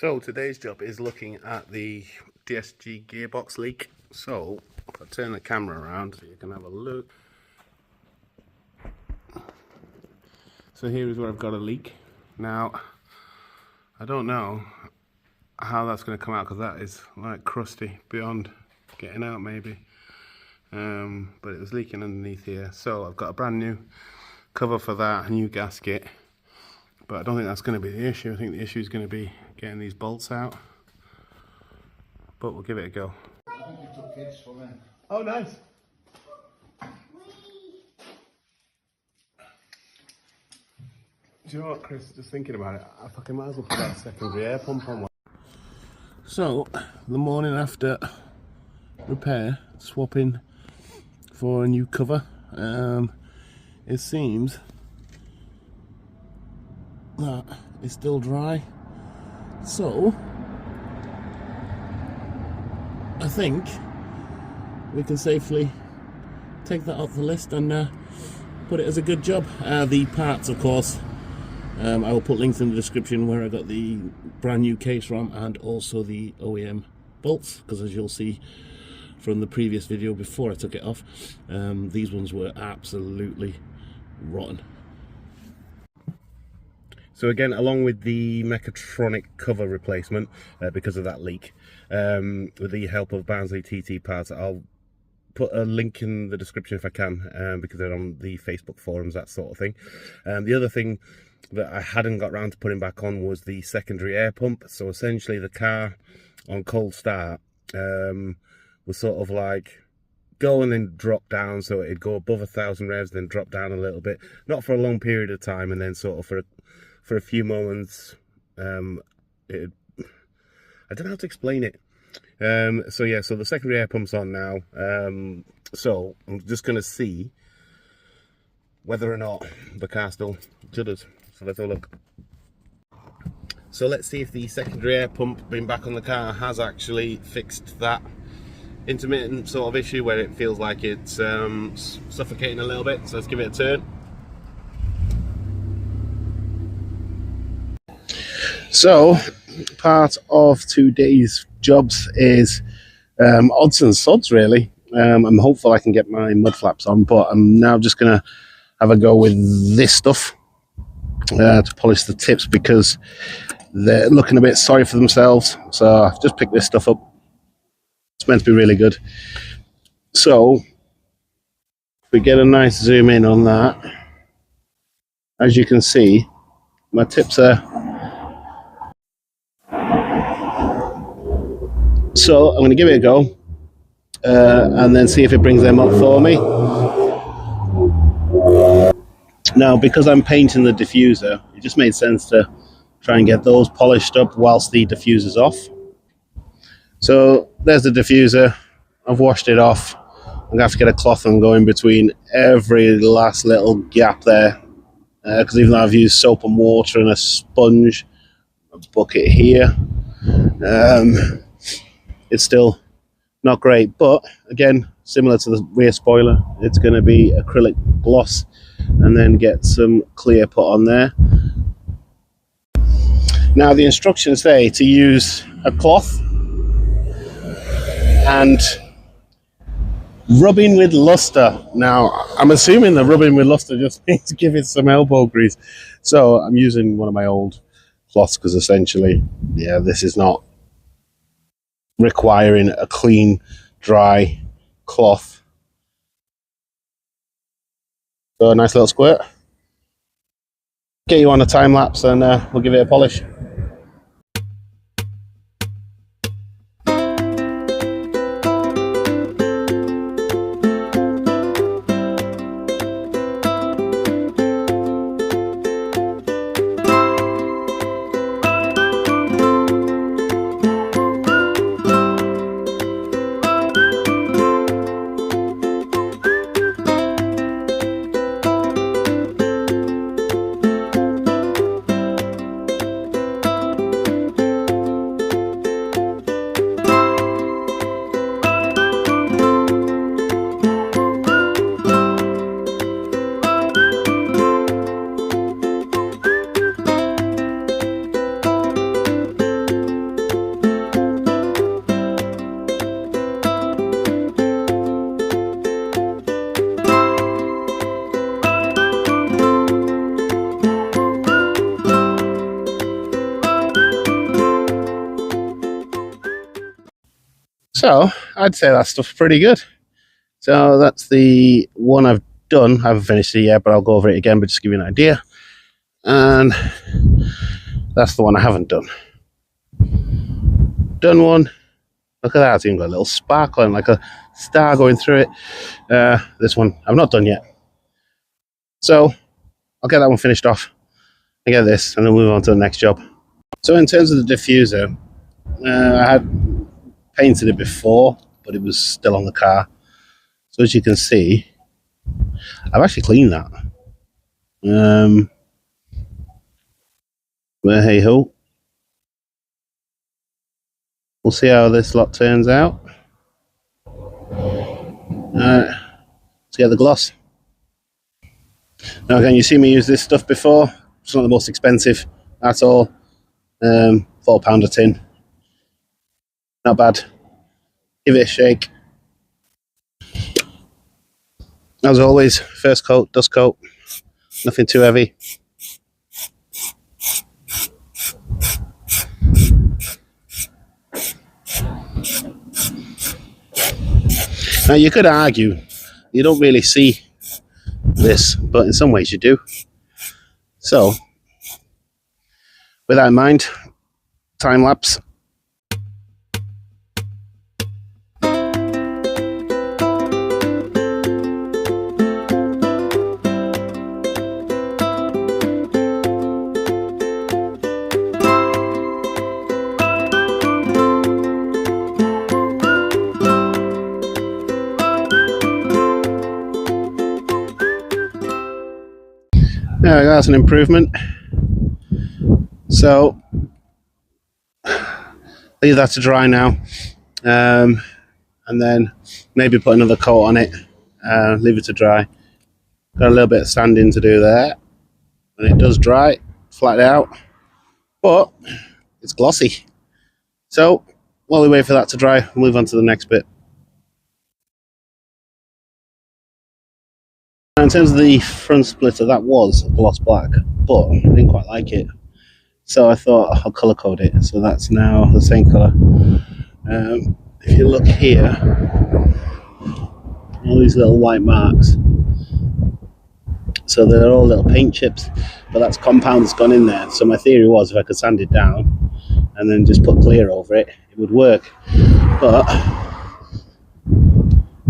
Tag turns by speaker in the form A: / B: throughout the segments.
A: So today's job is looking at the DSG gearbox leak. So if I turn the camera around so you can have a look. So here is where I've got a leak. Now I don't know how that's going to come out because that is like crusty beyond getting out maybe. But it was leaking underneath here. So I've got a brand new cover for that, a new gasket. But I don't think that's going to be the issue. I think the issue is going to be getting these bolts out. But we'll give it a go.
B: I think you took kids for me.
A: Oh, nice. Do you know what, Chris? Just thinking about it, I fucking might as well put that secondary air pump on. So, the morning after repair, swapping for a new cover, it seems that it's still dry. So, I think we can safely take that off the list and put it as a good job. The parts, of course, I will put links in the description where I got the brand new case from and also the OEM bolts, because as you'll see from the previous video before I took it off, these ones were absolutely rotten. So again, along with the Mecatronic cover replacement, because of that leak, with the help of Barnsley TT Parts, I'll put a link in the description if I can, because they're on the Facebook forums, that sort of thing. The other thing that I hadn't got round to putting back on was the secondary air pump. So essentially the car on cold start was sort of like go and then drop down, so it'd go above 1,000 revs, then drop down a little bit, not for a long period of time, and then sort of for a few moments, I don't know how to explain it. So yeah, so the secondary air pump's on now. So I'm just going to see whether or not the car still judders. So let's have a look. So let's see if the secondary air pump being back on the car has actually fixed that intermittent sort of issue where it feels like it's suffocating a little bit. So let's give it a turn. So part of today's jobs is odds and sods really. I'm hopeful I can get my mud flaps on, but I'm now just gonna have a go with this stuff to polish the tips because they're looking a bit sorry for themselves. So I've just picked this stuff up. It's meant to be really good. So if we get a nice zoom in on that, as you can see, my tips are. So I'm going to give it a go and then see if it brings them up for me. Now, because I'm painting the diffuser, it just made sense to try and get those polished up whilst the diffuser's off. So there's the diffuser. I've washed it off. I'm going to have to get a cloth and go in between every last little gap there, because even though I've used soap and water and a sponge, a bucket here, it's still not great. But again, similar to the rear spoiler, it's going to be acrylic gloss and then get some clear put on there. Now the instructions say to use a cloth and rubbing with luster. Now I'm assuming the rubbing with luster just means give it some elbow grease. So I'm using one of my old cloths because essentially, yeah, this is not requiring a clean, dry cloth. So a nice little squirt. Get you on a time lapse and we'll give it a polish. So I'd say that stuff's pretty good. So that's the one I've done. I haven't finished it yet, but I'll go over it again, but just give you an idea. And that's the one I haven't done. Done one. Look at that, it's even got a little sparkle and like a star going through it. This one I've not done yet. So I'll get that one finished off. I get this and then move on to the next job. So in terms of the diffuser, I had painted it before, but it was still on the car. So as you can see, I've actually cleaned that. But hey ho. We'll see how this lot turns out. Let's get the gloss. Now again, you see me use this stuff before. It's not the most expensive at all. £4 a tin. Not bad. Give it a shake. As always, first coat, dust coat. Nothing too heavy. Now you could argue you don't really see this, but in some ways you do. So, with that in mind, time lapse. There, that's an improvement. So leave that to dry now, and then maybe put another coat on it. Leave it to dry. Got a little bit of sanding to do there. When it does dry, flat it out, but it's glossy. So while we wait for that to dry, we'll move on to the next bit. In terms of the front splitter, that was gloss black, but I didn't quite like it. So I thought I'll colour code it. So that's now the same colour. If you look here, all these little white marks. So they're all little paint chips, but that's compound that's gone in there. So my theory was if I could sand it down and then just put clear over it, it would work. But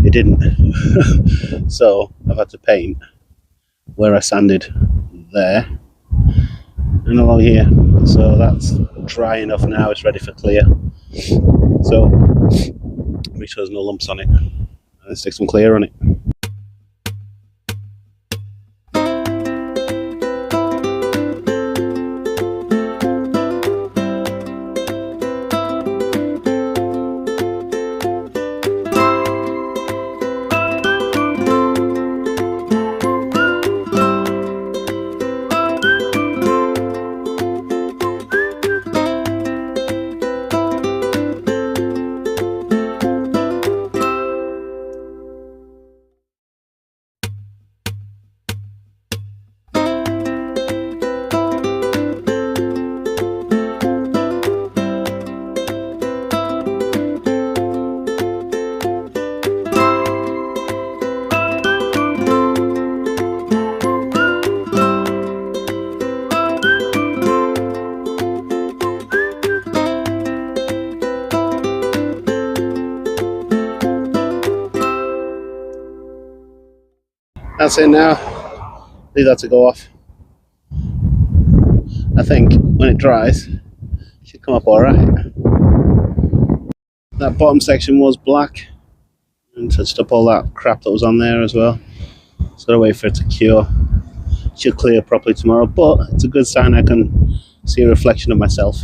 A: it didn't. So I've had to paint where I sanded there and along here. So that's dry enough now, it's ready for clear. So make sure there's no lumps on it. Let's stick some clear on it. That's it now. Leave that to go off. I think when it dries, it should come up alright. That bottom section was black and touched up all that crap that was on there as well. Just gotta wait for it to cure. It should clear properly tomorrow, but it's a good sign I can see a reflection of myself.